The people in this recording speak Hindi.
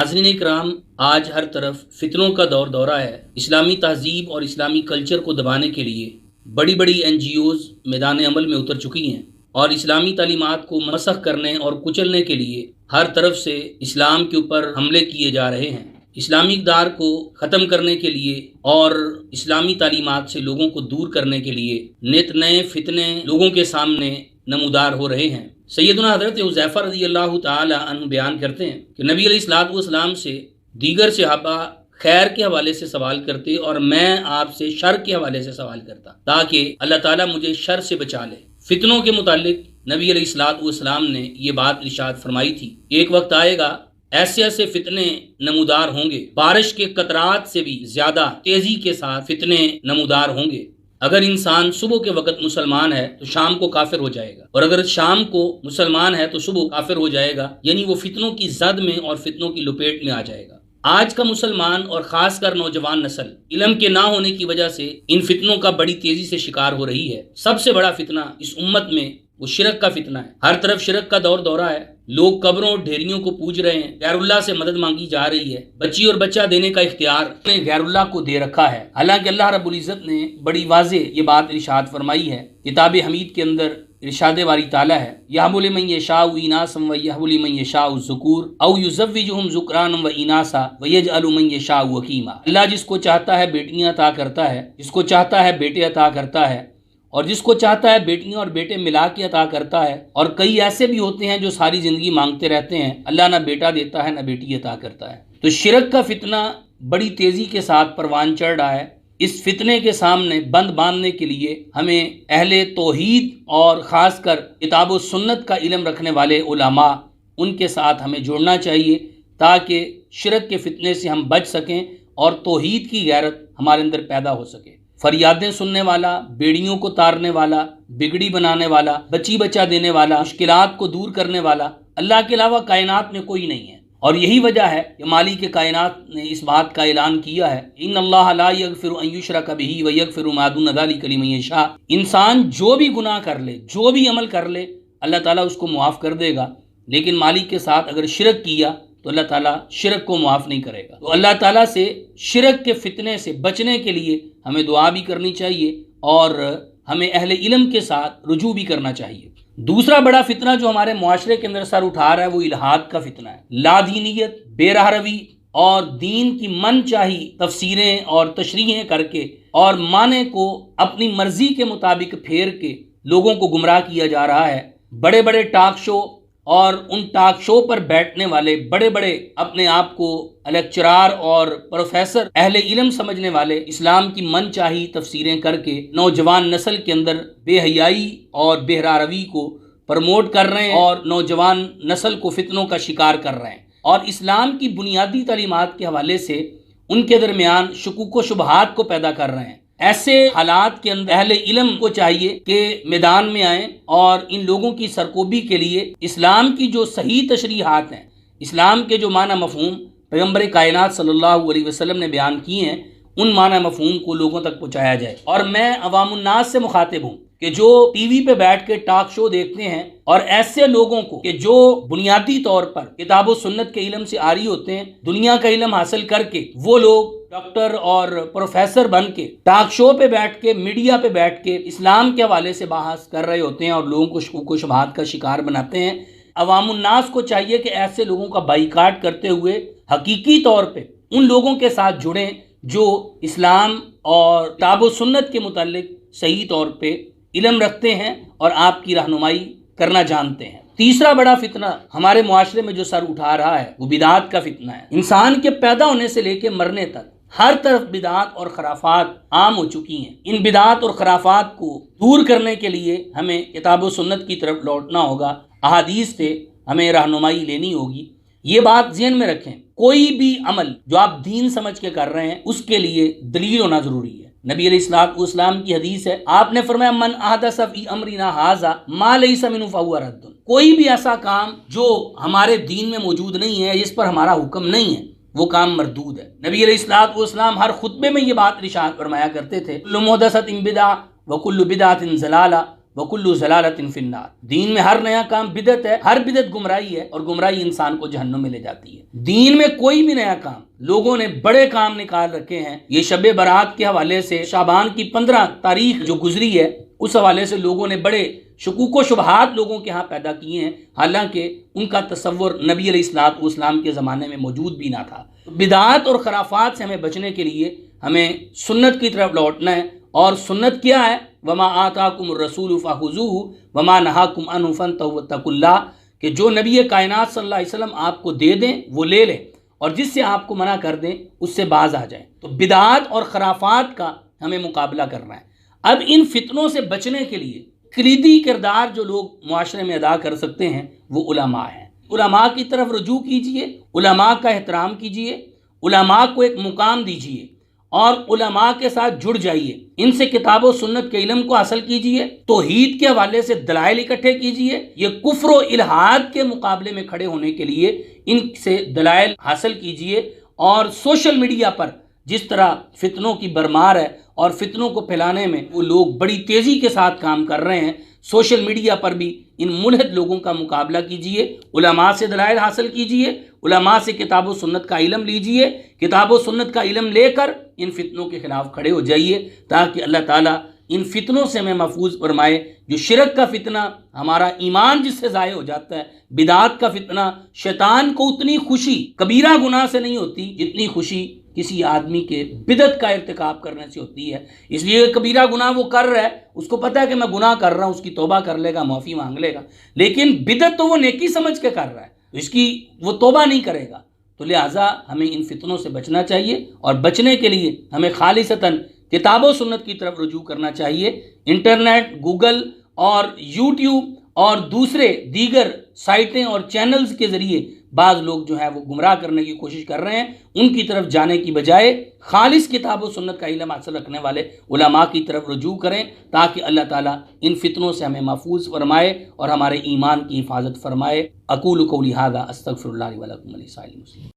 नाज़रीन इकराम, आज हर तरफ फितनों का दौरा है। इस्लामी तहजीब और इस्लामी कल्चर को दबाने के लिए बड़ी बड़ी NGOs मैदान अमल में उतर चुकी हैं और इस्लामी तालीमात को मसख करने और कुचलने के लिए हर तरफ से इस्लाम के ऊपर हमले किए जा रहे हैं। इस्लामी इक़दार को ख़त्म करने के लिए और इस्लामी तालीमात से लोगों को दूर करने के लिए नित नए फितने लोगों के सामने नमूदार हो रहे हैं। सैयदना हज़रत हुज़ैफ़ा रज़ियल्लाहु ताला अन्हु बयान करते हैं कि नबी अलैहिस्सलातु वस्सलाम से दीगर सहाबा खैर के हवाले से सवाल करते और मैं आपसे शर के हवाले से सवाल करता ताकि अल्लाह ताला मुझे शर से बचा ले। फितनों के मुतालिक नबी अलैहिस्सलातु वस्सलाम ने ये बात इरशाद फरमाई थी, एक वक्त आएगा ऐसे ऐसे फितने नमूदार होंगे, बारिश के कतरात से भी ज्यादा तेजी के साथ फितने नमूदार होंगे। अगर इंसान सुबह के वक्त मुसलमान है तो शाम को काफिर हो जाएगा, और अगर शाम को मुसलमान है तो सुबह काफिर हो जाएगा, यानी वो फितनों की जद में और फितनों की लपेट में आ जाएगा। आज का मुसलमान और खासकर नौजवान नस्ल इल्म के ना होने की वजह से इन फितनों का बड़ी तेजी से शिकार हो रही है। सबसे बड़ा फितना इस उम्मत में वो शिरक का फितना है। हर तरफ शिरक का दौरा है। लोग कब्रों और ढेरियों को पूज रहे हैं, गैरुल्लाह से मदद मांगी जा रही है। बच्ची और बच्चा देने का इख्तियार ने गैरुल्लाह को दे रखा है। हालांकि अल्लाह रब्बुल इज़्ज़त ने बड़ी वाज़ेह ये बात इरशाद फरमाई है। किताब हमीद के अंदर इरशाद वारी ताला है, यहबु लिमन यशाउ इनासम व यहबु लिमन यशाउ ज़ुकूर औ युज़व्विजुहुम ज़ुकरानम व इनासा व यजअलु मन यशाउ वकीमा। अल्लाह जिसको चाहता है बेटियां अता करता है, जिसको चाहता है बेटे अता करता है, और जिसको चाहता है बेटियां और बेटे मिला के अता करता है। और कई ऐसे भी होते हैं जो सारी जिंदगी मांगते रहते हैं, अल्लाह ना बेटा देता है ना बेटी अता करता है। तो शिरक का फितना बड़ी तेजी के साथ परवान चढ़ रहा है। इस फितने के सामने बंद बांधने के लिए हमें अहले तौहीद और ख़ासकर किताब व सुन्नत का इल्म रखने वाले उलमा, उनके साथ हमें जुड़ना चाहिए ताकि शिरक के फितने से हम बच सकें और तौहीद की गैरत हमारे अंदर पैदा हो सके। फरियादें सुनने वाला, बेड़ियों को तारने वाला, बिगड़ी बनाने वाला, बच्ची बच्चा देने वाला, मुश्किलात को दूर करने वाला अल्लाह के अलावा कायनात में कोई नहीं है। और यही वजह है कि मालिक कायनात ने इस बात का ऐलान किया है, इन्नल्लाह ला यगफिरु अन युशरक बिही व यगफिरु मा दून ज़ालिका लिमन यशा। इंसान जो भी गुनाह कर ले, जो भी अमल कर ले, अल्लाह ताला उसको मुआफ़ कर देगा, लेकिन मालिक के साथ अगर शिरक किया तो अल्लाह ताला शिरक को मुआफ़ नहीं करेगा। तो अल्लाह ताला से शिरक के फितने से बचने के लिए हमें दुआ भी करनी चाहिए और हमें अहले इल्म के साथ रुजू भी करना चाहिए। दूसरा बड़ा फितना जो हमारे मुआशरे के अंदर सर उठा रहा है वो इल्हाद का फितना है। लादीनियत, बेराहरवी और दीन की मन चाही तफसीरें और तशरीहें करके और माने को अपनी मर्जी के मुताबिक फेर के लोगों को गुमराह किया जा रहा है। बड़े बड़े टॉक शो और उन टॉक शो पर बैठने वाले बड़े बड़े अपने आप को लेक्चरार और प्रोफेसर अहले इल्म समझने वाले इस्लाम की मन चाही तफसीरें करके नौजवान नस्ल के अंदर बेहयाई और बेहरारवी को प्रमोट कर रहे हैं और नौजवान नस्ल को फितनों का शिकार कर रहे हैं। और इस्लाम की बुनियादी तालीमात के हवाले से उनके दरमियान शुकूक व शुबहात को पैदा कर रहे हैं। ऐसे हालात के अंदर अहले इल्म को चाहिए कि मैदान में आए और इन लोगों की सरकोबी के लिए इस्लाम की जो सही तशरीहात हैं, इस्लाम के जो माना मफहूम पैगम्बर कायनात सल्लल्लाहु अलैहि वसल्लम ने बयान किए हैं, उन माना मफहूम को लोगों तक पहुँचाया जाए। और मैं अवामुन्नास से मुखातिब हूँ कि जो टीवी पे बैठ के टॉक शो देखते हैं और ऐसे लोगों को कि जो बुनियादी तौर पर किताब व सुन्नत के इल्म से आरी होते हैं, दुनिया का इल्म हासिल करके वो लोग डॉक्टर और प्रोफेसर बन के टॉक शो पे बैठ के, मीडिया पे बैठ के इस्लाम के हवाले से बहस कर रहे होते हैं और लोगों को शुकूक व शुबहात का शिकार बनाते हैं। अवामुन्नास को चाहिए कि ऐसे लोगों का बाइकाट करते हुए हकीकी तौर पे उन लोगों के साथ जुड़ें जो इस्लाम और किताब व सुन्नत के मुतालिक सही तौर पे इल्म रखते हैं और आपकी रहनुमाई करना जानते हैं। तीसरा बड़ा फितना हमारे मुआशरे में जो सर उठा रहा है वो बिदात का फितना है। इंसान के पैदा होने से लेकर मरने तक हर तरफ बिदात और खराफात आम हो चुकी हैं। इन बिदात और खराफात को दूर करने के लिए हमें किताब व सुन्नत की तरफ लौटना होगा, अहादीस से हमें रहनुमाई लेनी होगी। ये बात ज़हन में रखें, कोई भी अमल जो आप दीन समझ के कर रहे हैं उसके लिए दलील होना ज़रूरी है। नबी अलैहिस्सलाम की हदीस है, आपने फरमाया मन अहदस फी अमरिना हाज़ा मा लैसा मिन्हु फहुव रद्दुन। कोई भी ऐसा काम जो हमारे दीन में मौजूद नहीं है, जिस पर हमारा हुक्म नहीं है, वो काम मरदूद है। नबी अलैहिस्सलाम हर खुतबे में ये बात इरशाद फरमाया करते थे, कुल्लु मुहदसतिन बिदअह व कुल्लु बिदअतिन ज़लाला वकुल्लु ज़लालतिन फिन्नार। दीन में हर नया काम बिदअत है, हर बिदअत गुमराही है और गुमराही इंसान को जहन्नुम में ले जाती है। दीन में कोई भी नया काम, लोगों ने बड़े काम निकाल रखे हैं। ये शब बारात के हवाले से शाबान की 15 तारीख जो गुजरी है उस हवाले से लोगों ने बड़े शुकूक शुबहात लोगों के यहाँ पैदा किए हैं, हालांकि उनका तसव्वुर नबी अलैहिस्सलाम के ज़माने में मौजूद भी ना था। बिदात और खराफात से हमें बचने के लिए हमें सुन्नत की तरफ लौटना है। और सुन्नत क्या है? वमा आताकुमुर रसूलु फखुज़ूहु वमा नहाकुम अन्हु फंतहु वत्तकुल्लाह, कि जो नबी कायनात सल्लल्लाहु अलैहि वसल्लम आपको दे दें वो ले लें और जिससे आपको मना कर दें उससे बाज आ जाएं। तो बिदात और खराफात का हमें मुकाबला करना है। अब इन फितनों से बचने के लिए कलीदी किरदार जो लोग मुआशरे में अदा कर सकते हैं वो उलमा हैं। उलमा की तरफ रुजू कीजिए, उलमा का एहतराम कीजिए, उलमा को एक मुकाम दीजिए और उलमा के साथ जुड़ जाइए। इनसे किताब और सुन्नत के इल्म को हासिल कीजिए, तौहीद के हवाले से दलाइल इकट्ठे कीजिए। ये कुफ्र और इल्हाद के मुकाबले में खड़े होने के लिए इनसे दलाइल हासिल कीजिए। और सोशल मीडिया पर जिस तरह फितनों की बरमार है और फितनों को फैलाने में वो लोग बड़ी तेज़ी के साथ काम कर रहे हैं, सोशल मीडिया पर भी इन मुल्हिद लोगों का मुकाबला कीजिए, उलमा से दलाइल हासिल कीजिए, उलमा से किताब व सुन्नत का इल्म लीजिए, किताब व सुन्नत का इल्म लेकर इन फितनों के खिलाफ खड़े हो जाइए ताकि अल्लाह ताला इन फितनों से हमें महफूज फरमाए। जो शिरक का फितना, हमारा ईमान जिससे ज़ाये हो जाता है, बिदात का फितना, शैतान को उतनी खुशी कबीरा गुनाह से नहीं होती जितनी खुशी किसी आदमी के बिदत का इर्तिकाब करने से होती है। इसलिए कबीरा गुनाह वो कर रहा है, उसको पता है कि मैं गुनाह कर रहा हूँ, उसकी तौबा कर लेगा, माफ़ी मांग लेगा, लेकिन बिदत तो वो नेकी समझ के कर रहा है, इसकी वो तौबा नहीं करेगा। तो लिहाजा हमें इन फितनों से बचना चाहिए और बचने के लिए हमें खालिसतन किताब व सुन्नत की तरफ रुजू करना चाहिए। इंटरनेट, गूगल और यूट्यूब और दूसरे दीगर साइटें और चैनल्स के ज़रिए बाज़ लोग जो है वो गुमराह करने की कोशिश कर रहे हैं। उनकी तरफ जाने की बजाय खालिस किताब व सुन्नत का इल्म हासिल रखने वाले उलमा की तरफ रुजू करें ताकि अल्लाह ताला इन फितनों से हमें महफूज फरमाए और हमारे ईमान की हिफाजत फरमाए। अकूलु कौली हाज़ा अस्तगफिरुल्लाह ली व लकुम व लिसाइरिल मुस्लिमीन।